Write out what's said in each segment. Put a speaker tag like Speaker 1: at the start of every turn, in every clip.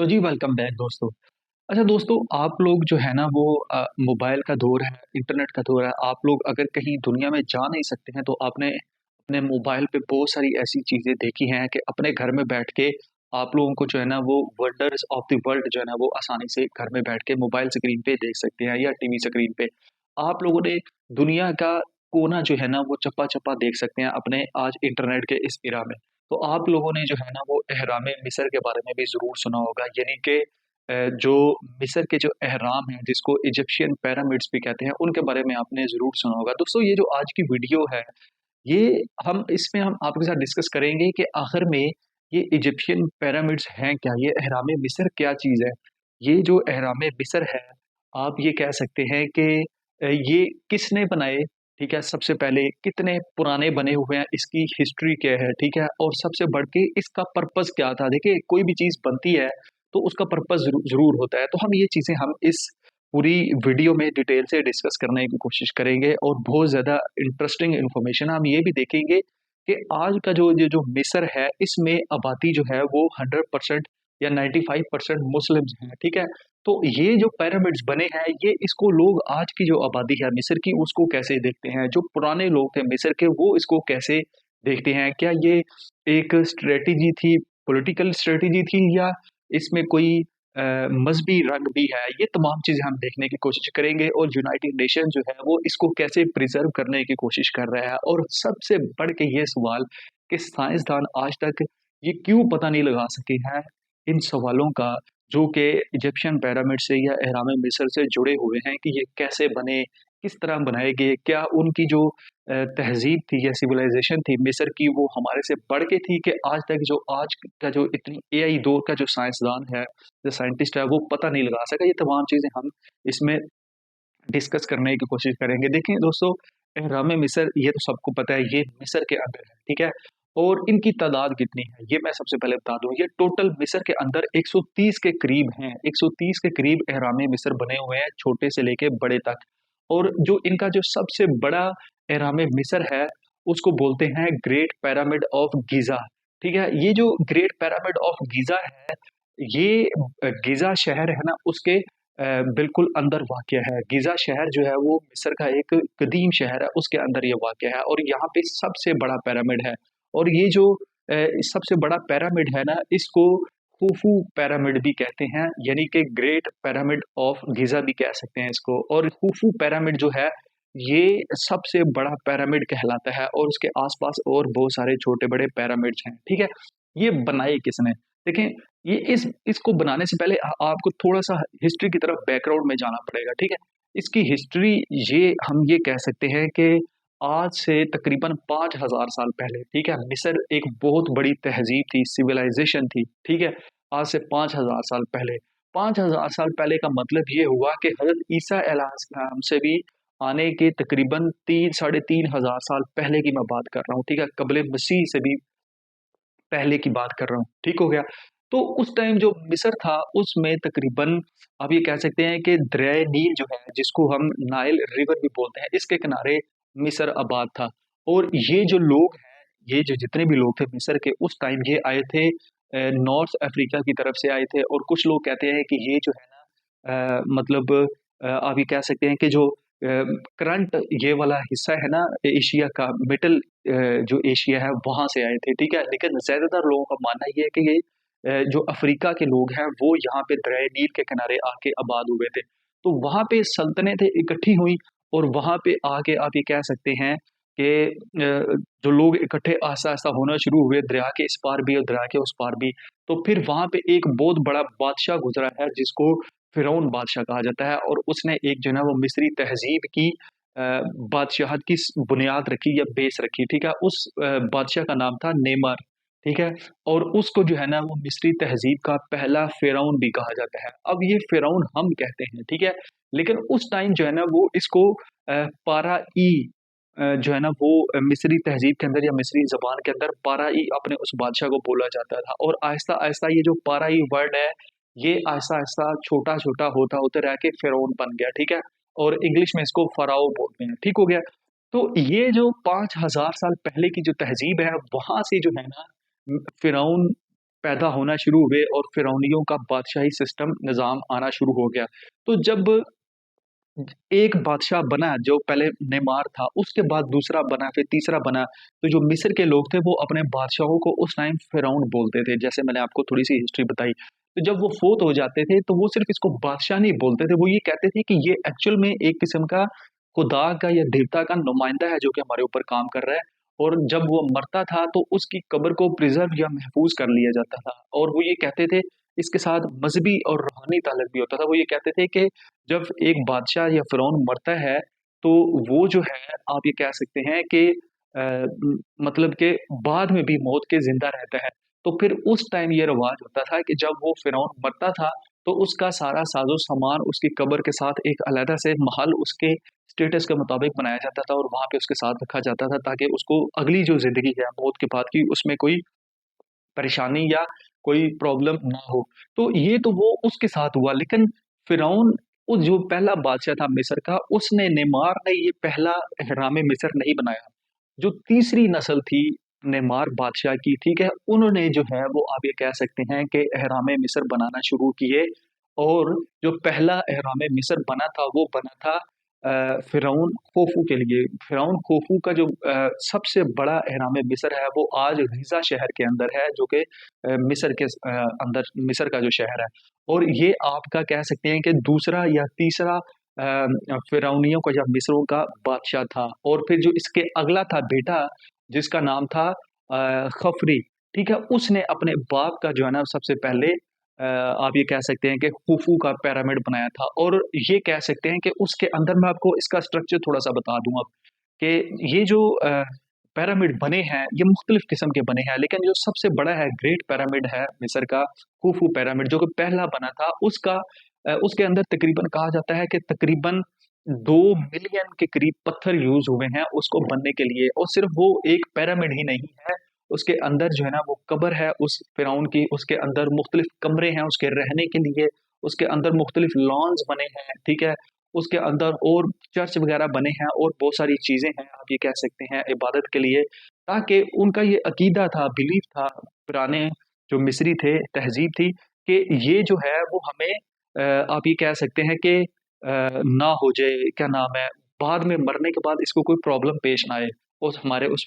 Speaker 1: तो जी welcome back दोस्तों। अच्छा दोस्तों, आप लोग जो है ना वो मोबाइल का दौर है, इंटरनेट का दौर है। आप लोग अगर कहीं दुनिया में जा नहीं सकते हैं तो आपने अपने मोबाइल पे बहुत सारी ऐसी चीज़ें देखी हैं कि अपने घर में बैठ के आप लोगों को जो है ना वो वंडर्स ऑफ द वर्ल्ड जो है ना वो आसानी से घर में बैठ के मोबाइल स्क्रीन पे देख सकते हैं या टीवी स्क्रीन पे। आप लोगों ने दुनिया का कोना जो है ना वो चप्पा-चप्पा देख सकते हैं अपने आज इंटरनेट के इस एरा में। तो आप लोगों ने जो है ना वो एहराम मिस्र के बारे में भी ज़रूर सुना होगा, यानी कि जो मिस्र के जो एहराम हैं जिसको इजिप्शियन पिरामिड्स भी कहते हैं, उनके बारे में आपने ज़रूर सुना होगा। दोस्तों, ये जो आज की वीडियो है, ये हम आपके साथ डिस्कस करेंगे कि आखिर में ये इजिप्शियन पिरामिड्स हैं क्या? ये एहराम मिस्र क्या चीज़ है? ये जो एहराम मिस्र है, आप ये कह सकते हैं कि ये किसने बनाए, ठीक है? सबसे पहले कितने पुराने बने हुए हैं, इसकी हिस्ट्री क्या है, ठीक है? और सबसे बढ़ के इसका पर्पज़ क्या था? देखिए, कोई भी चीज़ बनती है, तो उसका पर्पज़ ज़रूर होता है। तो हम ये चीज़ें हम इस पूरी वीडियो में डिटेल से डिस्कस करने की कोशिश करेंगे और बहुत ज़्यादा इंटरेस्टिंग इन्फॉर्मेशन हम ये भी देखेंगे कि आज का जो ये जो मिस्र है, इसमें आबादी जो है वो 100% या 95% मुस्लिम्स हैं, ठीक है? तो ये जो पिरामिड्स बने हैं, ये इसको लोग आज की जो आबादी है मिस्र की, उसको कैसे देखते हैं? जो पुराने लोग थे मिस्र के, वो इसको कैसे देखते हैं? क्या ये एक स्ट्रैटेजी थी, पॉलिटिकल स्ट्रैटेजी थी, या इसमें कोई मज़हबी रंग भी है? ये तमाम चीज़ें हम देखने की कोशिश करेंगे और यूनाइटेड नेशन जो है वो इसको कैसे प्रिज़र्व करने की कोशिश कर रहा है। और सबसे बढ़ के ये सवाल कि साइंसदान आज तक ये क्यों पता नहीं लगा सके हैं इन सवालों का, जो कि इजिप्शियन पिरामिड से या अहराम मिस्र से जुड़े हुए हैं कि ये कैसे बने, किस तरह बनाए गए? क्या उनकी जो तहज़ीब थी या सिविलाइज़ेशन थी मिस्र की, वो हमारे से बढ़ के थी कि आज का जो इतनी एआई दौर का जो साइंसदान है, जो साइंटिस्ट है, वो पता नहीं लगा सका? ये तमाम चीज़ें हम इसमें डिस्कस करने की कोशिश करेंगे। देखिए दोस्तों, अहराम मिस्र ये तो सबको पता है, ये मिस्र के अंदर है, ठीक है? और इनकी तादाद कितनी है, ये मैं सबसे पहले बता दूँ। ये टोटल मिस्र के अंदर 130 के करीब हैं, 130 के करीब अहराम मिस्र बने हुए हैं, छोटे से लेके बड़े तक। और जो इनका जो सबसे बड़ा अहराम मिस्र है, उसको बोलते हैं ग्रेट पिरामिड ऑफ गिज़ा, ठीक है? ये जो ग्रेट पिरामिड ऑफ गिज़ा है, ये गिज़ा शहर है ना, उसके बिल्कुल अंदर वाक़या है। गिज़ा शहर जो है वो मिस्र का एक कदीम शहर है, उसके अंदर ये वाक़या है और यहाँ पे सबसे बड़ा पिरामिड है। और ये जो सबसे बड़ा पिरामिड है ना, इसको खुफू पिरामिड भी कहते हैं, यानी कि ग्रेट पिरामिड ऑफ गिज़ा भी कह सकते हैं इसको। और खुफू पिरामिड जो है, ये सबसे बड़ा पिरामिड कहलाता है और उसके आस-पास और बहुत सारे छोटे-बड़े पिरामिड्स हैं, ठीक है? ये बनाए किसने? देखें, ये इसको बनाने से पहले आपको थोड़ा-सा हिस्ट्री की तरफ बैकग्राउंड में जाना पड़ेगा, ठीक है? इसकी हिस्ट्री, ये हम ये कह सकते हैं कि आज से तकरीबन 5000 साल पहले, ठीक है? मिस्र एक बहुत बड़ी तहज़ीब थी, सिविलाइज़ेशन थी, ठीक है? आज से 5000 साल पहले। 5000 साल पहले का मतलब ये हुआ कि हज़रत ईसा अलैहिस्सलाम से भी आने के तकरीबन 3 साढ़े 3 हज़ार साल पहले की मैं बात कर रहा हूँ, ठीक है? क़ब्ल मसीह से भी पहले की बात कर रहा हूँ, ठीक हो गया? तो उस टाइम जो मिस्र था, उसमें तकरीबन आप ये कह सकते हैं कि दरियाए नील जो है, जिसको हम नाइल रिवर भी बोलते हैं, इसके किनारे मिस्र आबाद था। और ये जो लोग हैं, ये जो जितने भी लोग थे मिस्र के, उस टाइम ये आए थे नॉर्थ अफ्रीका की तरफ से आए थे। और कुछ लोग कहते हैं कि ये जो है ना मतलब आप ये कह सकते हैं कि जो करंट ये वाला हिस्सा है ना एशिया का, मिडल जो एशिया है वहाँ से आए थे, ठीक है? लेकिन ज़्यादातर लोगों का मानना ये है कि ये जो अफ्रीका के लोग हैं वो यहाँ पे दरियाए नील के किनारे आके आबाद हुए थे। तो वहाँ पे सल्तनतें इकट्ठी हुई और वहाँ पे आके आप ये कह सकते हैं कि जो लोग इकट्ठे आहिस्ता-आहिस्ता होना शुरू हुए, दरिया के इस पार भी और दरिया के उस पार भी। तो फिर वहाँ पे एक बहुत बड़ा बादशाह गुज़रा है जिसको फ़िरौन बादशाह कहा जाता है, और उसने एक जो है ना वो मिस्री तहज़ीब की बादशाहत की बुनियाद रखी या बेस रखी, ठीक है? उस बादशाह का नाम था नेमर, ठीक है? और उसको जो है ना वो मिस्री तहज़ीब का पहला फ़िरौन भी कहा जाता है। अब ये फ़िरौन हम कहते हैं, ठीक है? लेकिन उस टाइम जो है ना वो इसको पारा-ई जो है ना वो मिस्री तहज़ीब के अंदर या मिस्री ज़बान के अंदर पारा-ई अपने उस बादशाह को बोला जाता था। और आहिस्ता-आहिस्ता ये जो पारा-ई वर्ड है, ये आहिस्ता-आहिस्ता छोटा-छोटा होता-होता रह के फ़िरौन बन गया, ठीक है? और इंग्लिश में इसको फ़राओ बोलते हैं, ठीक हो गया? तो ये जो 5000 साल पहले की जो तहज़ीब है, वहाँ से जो है ना फ़िरौन पैदा होना शुरू हुए और फिरौनियों का बादशाही सिस्टम निज़ाम आना शुरू हो गया। तो जब एक बादशाह बना जो पहले नेमार था, उसके बाद दूसरा बना, फिर तीसरा बना, तो जो मिस्र के लोग थे वो अपने बादशाहों को उस टाइम फ़िरौन बोलते थे, जैसे मैंने आपको थोड़ी-सी हिस्ट्री बताई। तो जब वो फ़ौत हो जाते थे, तो वो सिर्फ़ इसको बादशाह नहीं बोलते थे, वो ये कहते थे कि ये एक्चुअल में एक किस्म का खुदा का या देवता का नुमाइंदा है जो कि हमारे ऊपर काम कर रहा है। और जब वो मरता था तो उसकी कब्र को प्रिज़र्व या महफ़ूज़ कर लिया जाता था। और वो ये कहते थे, इसके साथ मज़हबी और रूहानी ताल्लुक भी होता था। वो ये कहते थे कि जब एक बादशाह या फ़िरौन मरता है, तो वो जो है आप ये कह सकते हैं कि मतलब कि बाद में भी मौत के ज़िंदा रहता है। तो फिर उस टाइम ये रिवाज होता था कि जब वो फ़िरौन मरता था, तो उसका सारा साज़ो-सामान उसकी कब्र के साथ एक अलग से महल उसके स्टेटस के मुताबिक बनाया जाता था और वहाँ पे उसके साथ रखा जाता था ताकि उसको अगली जो ज़िंदगी है मौत के बाद की उसमें कोई परेशानी या कोई प्रॉब्लम ना हो। तो ये तो वो उसके साथ हुआ, लेकिन फ़िरौन वो जो पहला बादशाह था मिस्र का, उसने नेमार ने ये पहला एहराम मिस्र नहीं बनाया। जो तीसरी नस्ल थी नेमार बादशाह की, ठीक है? उन्होंने जो है वो आप ये कह सकते हैं कि एहराम मिस्र बनाना शुरू किए और जो पहला एहराम मिस्र बना था, वो बना था फ़िरौन खोफू के लिए। फ़िरौन खोफू का जो सबसे बड़ा एहराम मिस्र है, वो आज गिज़ा शहर के अंदर है, जो कि मिस्र के अंदर मिस्र का जो शहर है। और ये आपका कह सकते हैं कि दूसरा या तीसरा फ़िरौनियों का या मिस्रों का बादशाह था। और फिर जो इसके अगला था बेटा, जिसका नाम था खफ़री, ठीक है? उसने अपने बाप का जो है ना सबसे पहले आप ये कह सकते हैं कि खुफू का पिरामिड बनाया था। और ये कह सकते हैं कि उसके अंदर मैं आपको इसका स्ट्रक्चर थोड़ा-सा बता दूँ अब, कि ये जो पिरामिड बने हैं, ये मुख्तलिफ़ किस्म के बने हैं, लेकिन जो सबसे बड़ा है ग्रेट पिरामिड है मिस्र का, खुफू पिरामिड जो कि पहला बना था, उसके अंदर तकरीबन कहा जाता है कि तकरीबन 2 मिलियन के करीब पत्थर यूज़ हुए हैं उसको बनने के लिए। और सिर्फ़ वो एक पिरामिड ही नहीं है, उसके अंदर जो है ना वो कब्र है उस फ़िरौन की, उसके अंदर मुख्तलिफ़ कमरे हैं उसके रहने के लिए, उसके अंदर मुख्तलिफ़ लॉन्स बने हैं, ठीक है? उसके अंदर और चर्च वग़ैरह बने हैं और बहुत सारी चीज़ें हैं, आप ये कह सकते हैं इबादत के लिए, ताकि उनका ये अकीदा था, बिलीफ था, पुराने जो मिस्री थे, तहज़ीब थी कि ये जो है वो हमें आप ये कह सकते हैं कि ना हो जाए, क्या नाम है, बाद में मरने के बाद इसको कोई प्रॉब्लम पेश ना आए, उस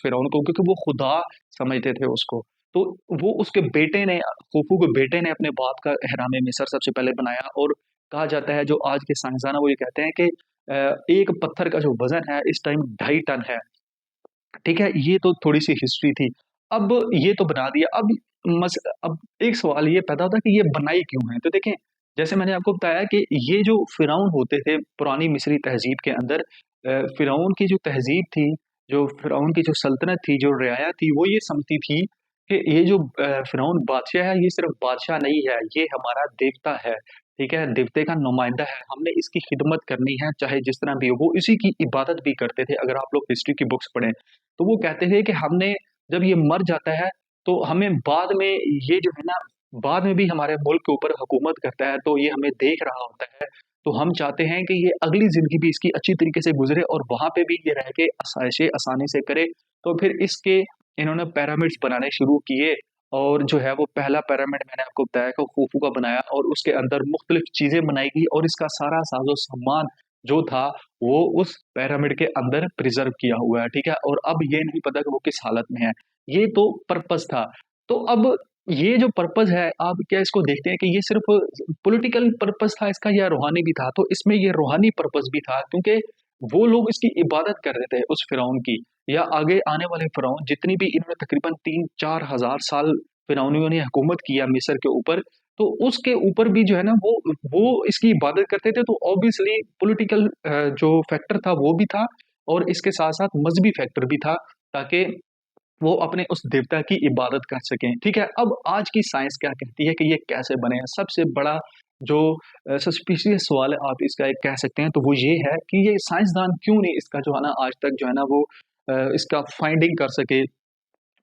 Speaker 1: फ़िरौन को, क्योंकि वो खुदा समझते थे उसको। तो वो उसके बेटे ने खुफू के बेटे ने अपने बाप का एहराम मिस्र सबसे पहले बनाया। और कहा जाता है जो आज के साइंसदान हैं वो ये कहते हैं कि एक पत्थर का जो वज़न है इस टाइम 2.5 टन है। ठीक है? ये तो थोड़ी-सी हिस्ट्री थी। अब ये तो बना दिया, अब एक सवाल ये पैदा होता है कि ये बनाई क्यों है? तो देखें, जैसे मैंने आपको बताया कि ये जो फ़िरौन होते थे पुरानी मिस्री तहज़ीब के अंदर, फ़िरौन की जो तहज़ीब थी, जो फ़िरौन की जो सल्तनत थी, जो रियाया थी, वो ये समझती थी कि ये जो फ़िरौन बादशाह है, ये सिर्फ़ बादशाह नहीं है, ये हमारा देवता है, ठीक है? देवते का नुमाइंदा है, हमने इसकी खिदमत करनी है, चाहे जिस तरह भी हो। वो इसी की इबादत भी करते थे, अगर आप लोग हिस्ट्री की बुक्स पढ़ें। तो वो कहते थे कि हमने जब ये मर जाता है, तो हमें बाद में ये जो है ना, बाद में भी हमारे मुल्क के ऊपर हुकूमत करता है, तो ये हमें देख रहा होता है। तो हम चाहते हैं कि ये अगली ज़िंदगी भी इसकी अच्छी तरीके से गुज़रे और वहाँ पे भी ये रह के आसाइशें आसानी से करे। तो फिर इसके इन्होंने पिरामिड्स बनाने शुरू किए। और जो है वो पहला पिरामिड मैंने आपको बताया कि खूफू का बनाया और उसके अंदर मुख्तलिफ़ चीज़ें बनाई गई और इसका सारा साज़ो-सामान जो था वो उस पिरामिड के अंदर प्रिज़र्व किया हुआ है, ठीक है? और अब ये नहीं पता कि वो किस हालत में है। ये तो पर्पज़ था। तो अब ये जो पर्पज़ है, आप क्या इसको देखते हैं कि ये सिर्फ़ पॉलिटिकल पर्पज़ था इसका या रूहानी भी था? तो इसमें ये रूहानी पर्पज़ भी था, क्योंकि वो लोग इसकी इबादत कर रहे थे उस फ़िरौन की, या आगे आने वाले फ़िरौन जितनी भी इन्होंने तकरीबन 3-4 हज़ार साल फ़िरौनियों ने हुकूमत किया मिस्र के ऊपर, तो उसके ऊपर भी जो है ना वो इसकी इबादत करते थे। तो ऑब्वियसली पॉलिटिकल जो फैक्टर था वो भी था और इसके साथ-साथ मज़हबी फैक्टर भी था, ताकि वो अपने उस देवता की इबादत कर सकें, ठीक है? अब आज की साइंस क्या कहती है कि ये कैसे बने हैं? सबसे बड़ा जो सस्पिशियस सवाल है, आप इसका एक कह सकते हैं, तो वो ये है कि ये साइंसदान क्यों नहीं इसका जो है ना आज तक जो है ना वो इसका फाइंडिंग कर सके,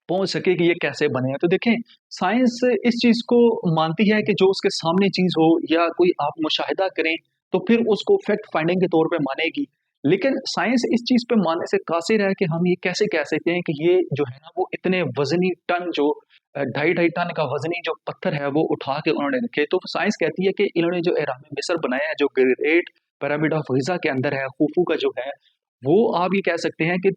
Speaker 1: पहुँच सके कि ये कैसे बने हैं। तो देखें, साइंस इस चीज़ को मानती है कि जो उसके सामने चीज़ हो या कोई आप मुशाहिदा करें, तो फिर उसको फैक्ट फाइंडिंग के तौर पे मानेगी। लेकिन साइंस इस चीज़ पे मानने से कासिर है कि हम ये कैसे कह सकते हैं कि ये जो है ना वो इतने वज़नी टन जो ढाई ढाई टन का वजनी जो पत्थर है वो उठा के उन्होंने रखे। तो साइंस कहती है कि इन्होंने जो एहराम मिस्र बनाया है, जो ग्रेट पिरामिड ऑफ गिजा के अंदर है, खुफू का जो है, वो आप ये कह सकते हैं कि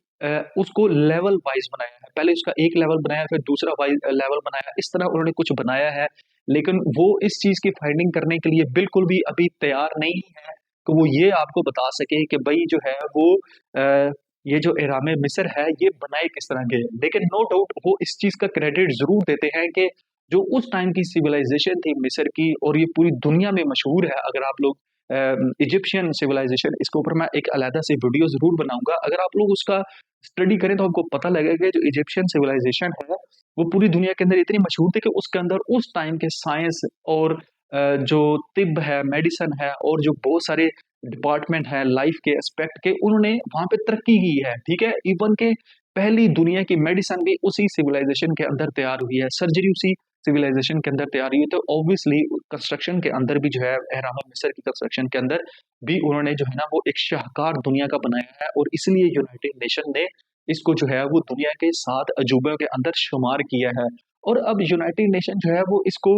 Speaker 1: उसको लेवल वाइज बनाया है। पहले उसका एक लेवल बनाया, फिर दूसरा वाइज लेवल बनाया, इस तरह उन्होंने कुछ बनाया है। लेकिन वो इस चीज की फाइंडिंग करने के लिए बिल्कुल भी अभी तैयार नहीं है कि वो ये आपको बता सके कि भाई जो है वो अ, ये जो एहराम मिस्र है ये बनाए किस तरह के। लेकिन नो डाउट वो इस चीज का क्रेडिट जरूर देते हैं कि जो उस टाइम की सिविलाइजेशन थी मिस्र की, और ये पूरी दुनिया में मशहूर है। अगर आप लोग इजिप्शियन सिविलाइजेशन, इसके ऊपर मैं एक अलहदा से वीडियो जरूर बनाऊंगा, अगर आप लोग उसका स्टडी करें तो आपको पता लगेगा कि जो इजिप्शियन सिविलाइजेशन है वो पूरी दुनिया के अंदर इतनी मशहूर थी कि उसके अंदर उस टाइम के साइंस और जो तिब है, मेडिसिन है, और जो बहुत सारे डिपार्टमेंट है लाइफ के एस्पेक्ट के, उन्होंने वहां पे तरक्की की है। ठीक है, इवन के पहली दुनिया की मेडिसिन भी उसी सिविलाइजेशन के अंदर तैयार हुई है, सर्जरी उसी सिविलाइजेशन के अंदर तैयार हुई है। तो ऑब्वियसली कंस्ट्रक्शन के अंदर भी जो है, एहराम मिस्र की कंस्ट्रक्शन के अंदर भी उन्होंने जो है ना वो एक शाहकार दुनिया का बनाया है, और इसलिए यूनाइटेड नेशन ने इसको जो है वो दुनिया के 7 अजूबों के अंदर शुमार किया है। और अब यूनाइटेड नेशन जो है वो इसको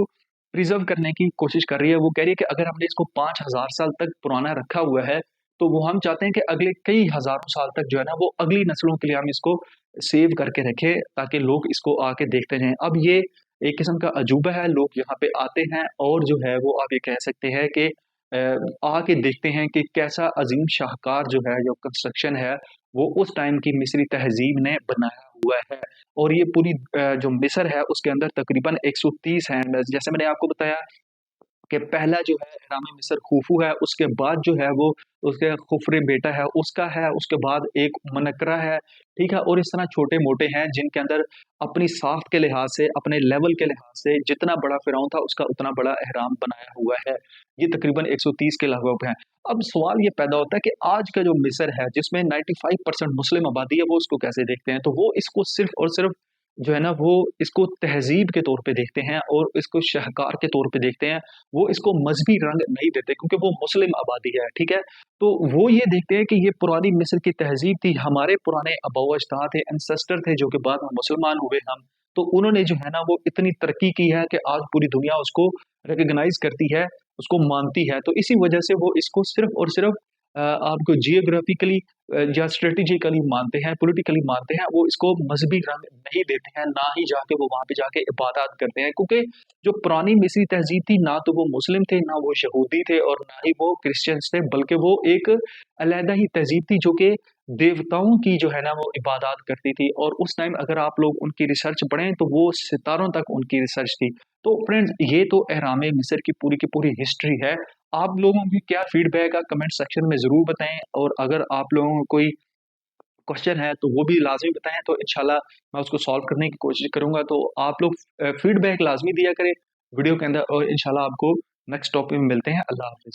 Speaker 1: प्रिजर्व करने की कोशिश कर रही है। वो कह रही है कि अगर हमने इसको 5,000 साल तक पुराना रखा हुआ है, तो वो हम चाहते हैं कि अगले कई हजारों साल तक जो है ना वो अगली नस्लों के लिए हम इसको सेव करके रखें, ताकि लोग इसको आके देखते रहें। अब ये एक किस्म का अजूबा है, लोग यहाँ पे आते हैं और जो है वो आप ये कह सकते हैं कि आके देखते हैं कि कैसा अजीम शाहकार जो है, जो कंस्ट्रक्शन है, वो उस टाइम की मिस्री तहजीब ने बनाया हुआ है। और ये पूरी जो मिस्र है उसके अंदर तकरीबन 130 है। जैसे मैंने आपको बताया कि पहला जो है इहराम मिस्र खूफू है, उसके बाद जो है वो उसके खुफरे बेटा है उसका है, उसके बाद एक मनकरा है। ठीक है, और इस तरह छोटे मोटे हैं जिनके अंदर अपनी साख्त के लिहाज से, अपने लेवल के लिहाज से जितना बड़ा फिरौन था उसका उतना बड़ा एहराम बनाया हुआ है। ये तकरीबन 130 के लगभग है। अब सवाल ये पैदा होता है कि आज का जो मिस्र है जिसमें 95% मुस्लिम आबादी है, वो इसको कैसे देखते हैं? तो वो इसको सिर्फ और सिर्फ जो है ना वो इसको तहजीब के तौर पे देखते हैं और इसको शाहकार के तौर पे देखते हैं। वो इसको मजहबी रंग नहीं देते क्योंकि वो मुस्लिम आबादी है। ठीक है, तो वो ये देखते हैं कि ये पुरानी मिस्र की तहजीब थी, हमारे पुराने आबा अजदाद थे, एंसेस्टर थे, जो कि बाद में मुसलमान हुए हम। तो उन्होंने जो है ना वो इतनी तरक्की की है कि आज पूरी दुनिया उसको रिकग्नाइज करती है, उसको मानती है। तो इसी वजह से वो इसको सिर्फ और सिर्फ आपको जियोग्राफिकली या स्ट्रेटेजिकली मानते हैं, पॉलिटिकली मानते हैं। वो इसको मजहबी रंग नहीं देते हैं, ना ही जाके वो वहां पे जाके इबादत करते हैं, क्योंकि जो पुरानी मिस्री तहजीब थी, ना तो वो मुस्लिम थे, ना वो यहूदी थे, और ना ही वो क्रिश्चियंस थे, बल्कि वो एक अलहदा ही तहजीब थी जो कि देवताओं की जो है ना वो इबादत करती थी। और उस टाइम अगर आप लोग उनकी रिसर्च पढ़ें तो वो सितारों तक उनकी रिसर्च थी। तो फ्रेंड्स, ये तो एहराम मिस्र की पूरी हिस्ट्री है। आप लोगों की क्या फीडबैक है कमेंट सेक्शन में ज़रूर बताएं, और अगर आप लोगों को कोई क्वेश्चन है तो वो भी लाजमी बताएं, तो इंशाल्लाह मैं उसको सॉल्व करने की कोशिश करूंगा। तो आप लोग फीडबैक लाजमी दिया करें वीडियो के अंदर, और इंशाल्लाह आपको नेक्स्ट टॉपिक में मिलते हैं। अल्लाह हाफिज़।